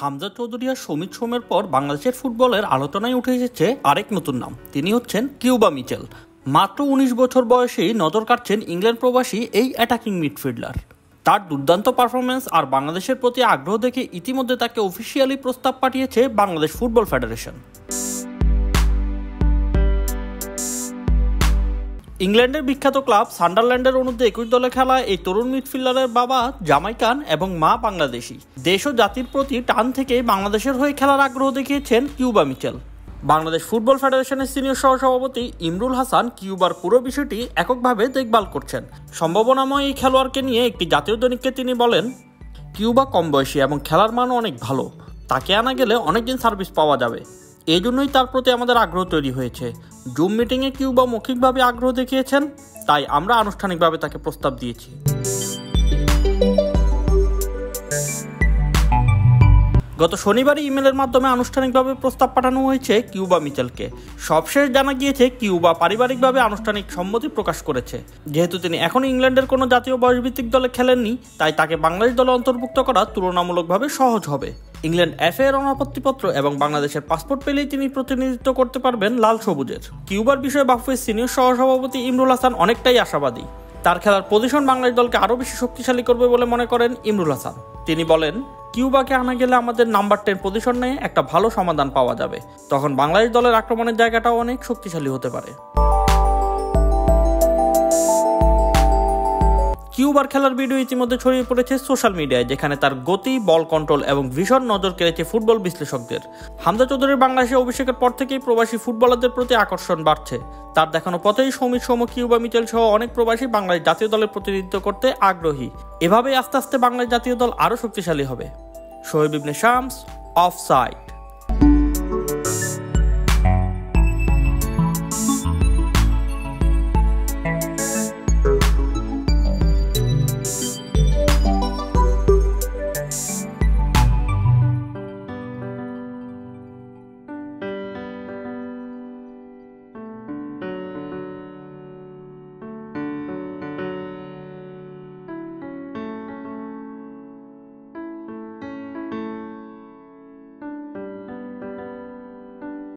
হামজা চৌধুরী আর সমিত সোমের পর বাংলাদেশের ফুটবলের আলোচনায় উঠে এসেছে আরেক নতুন নাম। তিনি হচ্ছেন কিউবা মিচেল। মাত্র 19 বছর বয়সেই নজর কাটছেন ইংল্যান্ড প্রবাসী এই অ্যাটাকিং মিডফিল্ডার। তার দুর্দান্ত পারফরমেন্স আর বাংলাদেশের প্রতি আগ্রহ দেখে ইতিমধ্যে তাকে অফিসিয়ালি প্রস্তাব পাঠিয়েছে বাংলাদেশ ফুটবল ফেডারেশন। ইংল্যান্ডের বিখ্যাত ক্লাব সান্ডারল্যান্ডের অনুর্ধে 21 দলে খেলা এই তরুণ মিডফিল্ডারের বাবা জামাইকান এবং মা বাংলাদেশি। দেশ ও জাতির প্রতি টান থেকে বাংলাদেশের হয়ে খেলার আগ্রহ দেখিয়েছেন কিউবা মিচেল। বাংলাদেশ ফুটবল ফেডারেশনের সিনিয়র সহসভাপতি ইমরুল হাসান কিউবার পুরো বিষয়টি এককভাবে দেখভাল করছেন। সম্ভাবনাময় এই খেলোয়াড়কে নিয়ে একটি জাতীয় দৈনিককে তিনি বলেন, কিউবা কম বয়সী এবং খেলার মানও অনেক ভালো। তাকে আনা গেলে অনেকদিন সার্ভিস পাওয়া যাবে। এই জন্যই তার প্রতি আমাদের আগ্রহ তৈরি হয়েছে। জুম মিটিংয়ে কিউবা মৌখিকভাবে আগ্রহ দেখিয়েছেন, তাই আমরা আনুষ্ঠানিকভাবে তাকে প্রস্তাব দিয়েছি। গত শনিবারই ইমেলের মাধ্যমে আনুষ্ঠানিকভাবে প্রস্তাব পাঠানো হয়েছে কিউবা মিচেলকে। সবশেষ জানা গিয়েছে কিউবা পারিবারিকভাবে আনুষ্ঠানিক সম্মতি প্রকাশ করেছে। যেহেতু তিনি এখন ইংল্যান্ডের কোনো জাতীয় বয়সভিত্তিক দলে খেলেননি, তাই তাকে বাংলাদেশ দলে অন্তর্ভুক্ত করা তুলনামূলকভাবে সহজ হবে। ইংল্যান্ড এফএ এর অনাপত্তিপত্র এবং বাংলাদেশের পাসপোর্ট পেলেই তিনি প্রতিনিধিত্ব করতে পারবেন লাল সবুজের। কিউবার বিষয়ে বাফুফের সিনিয়র সহসভাপতি ইমরুল হাসান অনেকটাই আশাবাদী। তার খেলার পজিশন বাংলাদেশ দলকে আরও বেশি শক্তিশালী করবে বলে মনে করেন ইমরুল হাসান। তিনি বলেন, কিউবাকে আনা গেলে আমাদের নাম্বার 10 পজিশন নিয়ে একটা ভালো সমাধান পাওয়া যাবে। তখন বাংলাদেশ দলের আক্রমণের জায়গাটাও অনেক শক্তিশালী হতে পারে। কিউবার খেলার ভিডিও ইতিমধ্যে ছড়িয়ে পড়েছে সোশ্যাল মিডিয়ায়, যেখানে তার গতি, বল কন্ট্রোল এবং ভীষণ নজর কেড়েছে ফুটবল বিশ্লেষকদের। হামজা চৌধুরীর বাংলাদেশে অভিষেকের পর থেকেই প্রবাসী ফুটবলারদের প্রতি আকর্ষণ বাড়ছে। তার দেখানো পথেই সমিত সোম, কিউবা মিচেল সহ অনেক প্রবাসী বাংলাদেশ জাতীয় দলের প্রতিনিধিত্ব করতে আগ্রহী। এভাবেই আস্তে আস্তে বাংলাদেশ জাতীয় দল আরও শক্তিশালী হবে। শোয়েব ইবনে শামস, অফসাইড।